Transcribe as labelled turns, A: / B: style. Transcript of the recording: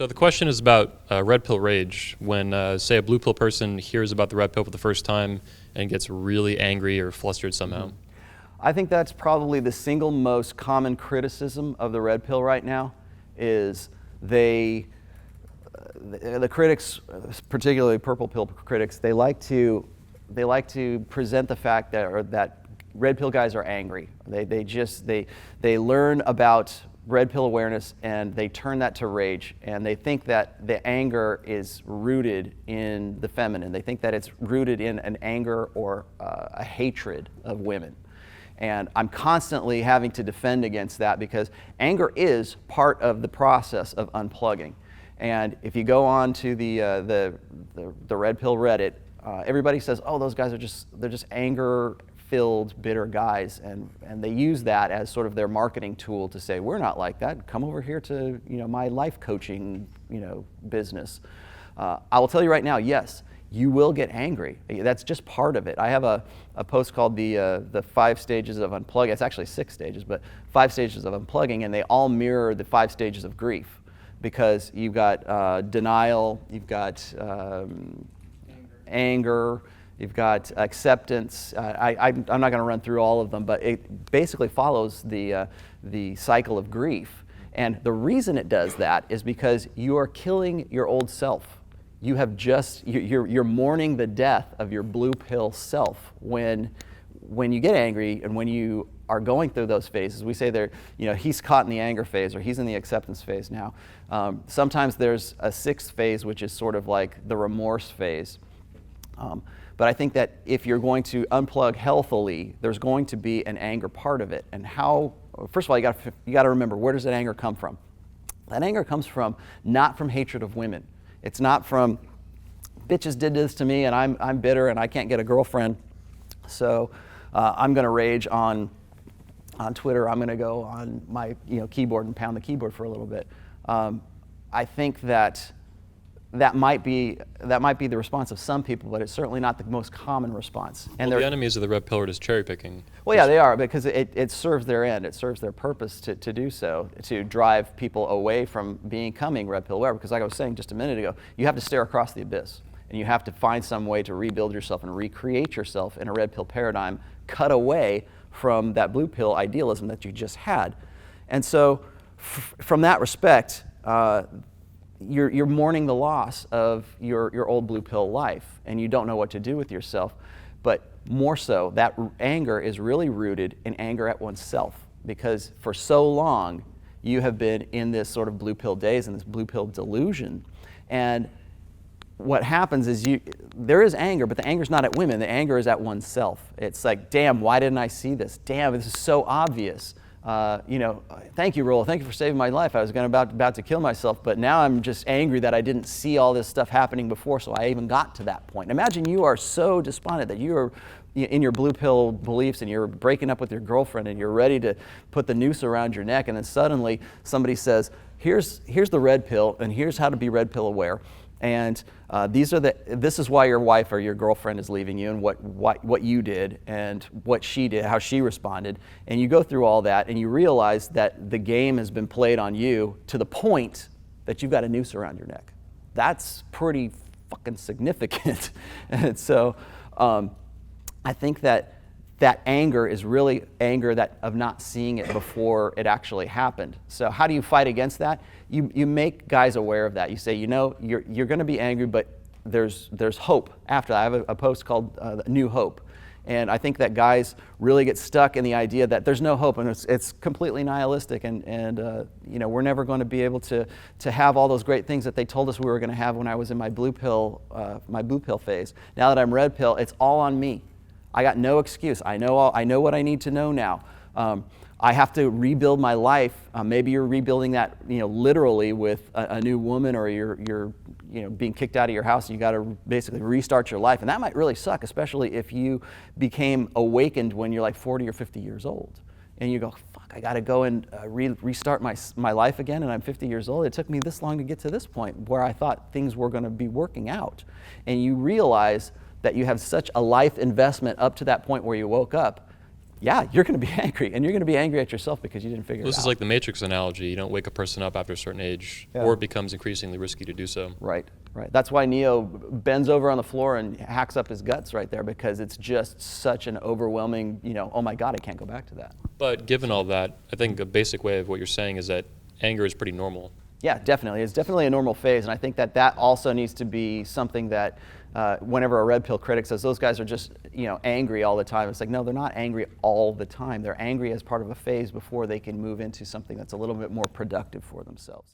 A: So the question is about red pill rage. When, say, a blue pill person hears about the red pill for the first time and gets really angry or flustered somehow.
B: Mm-hmm. I think that's probably the single most common criticism of the red pill right now is the critics, particularly purple pill critics, they like to present the fact that red pill guys are angry. They learn about red pill awareness and they turn that to rage, and they think that the anger is rooted in the feminine. They think that it's rooted in an anger or a hatred of women. And I'm constantly having to defend against that because anger is part of the process of unplugging. And if you go on to the red pill Reddit, everybody says, "Oh, those guys they're just anger-filled, bitter guys," and they use that as sort of their marketing tool to say, "We're not like that. Come over here to my life coaching business." I will tell you right now, yes, you will get angry. That's just part of it. I have a post called the 5 stages of unplugging. It's actually 6 stages, but 5 stages of unplugging, and they all mirror the 5 stages of grief, because you've got denial, you've got anger, you've got acceptance. I'm not going to run through all of them, but it basically follows the cycle of grief. And the reason it does that is because you are killing your old self. You have you're mourning the death of your blue pill self when you get angry and when you are going through those phases. We say he's caught in the anger phase or he's in the acceptance phase now. Sometimes there's a 6th phase, which is sort of like the remorse phase. But I think that if you're going to unplug healthily, there's going to be an anger part of it. And first of all, you got to remember, where does that anger come from? That anger comes from not from hatred of women. It's not from bitches did this to me and I'm bitter and I can't get a girlfriend, so I'm going to rage on Twitter. I'm going to go on my keyboard and pound the keyboard for a little bit. I think that might be the response of some people, but it's certainly not the most common response.
A: And the enemies of the red pill are just cherry picking.
B: Well, yeah, they are, because it serves their end. It serves their purpose to do so, to drive people away from becoming red pill aware. Because like I was saying just a minute ago, you have to stare across the abyss, and you have to find some way to rebuild yourself and recreate yourself in a red pill paradigm, cut away from that blue pill idealism that you just had. And so from that respect, you're mourning the loss of your old blue pill life, and you don't know what to do with yourself. But more so, that anger is really rooted in anger at oneself, because for so long you have been in this sort of blue pill daze and this blue pill delusion. And what happens is there is anger, but the anger is not at women. The anger is at oneself. It's like, damn, why didn't I see this? Damn, this is so obvious. Thank you, Rollo. Thank you for saving my life. I was about to kill myself, but now I'm just angry that I didn't see all this stuff happening before, so I even got to that point. Imagine you are so despondent that you are in your blue pill beliefs and you're breaking up with your girlfriend and you're ready to put the noose around your neck, and then suddenly somebody says, here's the red pill, and here's how to be red pill aware. And this is why your wife or your girlfriend is leaving you, and what you did and what she did, how she responded. And you go through all that and you realize that the game has been played on you to the point that you've got a noose around your neck. That's pretty fucking significant. And so I think that anger is really anger of not seeing it before it actually happened. So how do you fight against that? You make guys aware of that. You say, you're going to be angry, but there's hope after that. I have a post called New Hope. And I think that guys really get stuck in the idea that there's no hope, and it's completely nihilistic, and we're never going to be able to have all those great things that they told us we were going to have when I was in my blue pill phase. Now that I'm red pill, it's all on me. I got no excuse. I know what I need to know now. I have to rebuild my life. Maybe you're rebuilding that, literally with a new woman, or you're being kicked out of your house, and you got to basically restart your life. And that might really suck, especially if you became awakened when you're like 40 or 50 years old, and you go, fuck, I got to go and restart my life again, and I'm 50 years old. It took me this long to get to this point where I thought things were going to be working out, and you realize that you have such a life investment up to that point where you woke up. yeah, you're going to be angry, and you're going to be angry at yourself because you didn't figure it out.
A: This is like the Matrix analogy. You don't wake a person up after a certain age,
B: Yeah.
A: or it becomes increasingly risky to do so.
B: Right, right. That's why Neo bends over on the floor and hacks up his guts right there, because it's just such an overwhelming, oh my God, I can't go back to that.
A: But given all that, I think a basic way of what you're saying is that anger is pretty normal.
B: Yeah, definitely. It's definitely a normal phase, and I think that also needs to be something that whenever a red pill critic says those guys are just angry all the time, it's like, no, they're not angry all the time. They're angry as part of a phase before they can move into something that's a little bit more productive for themselves.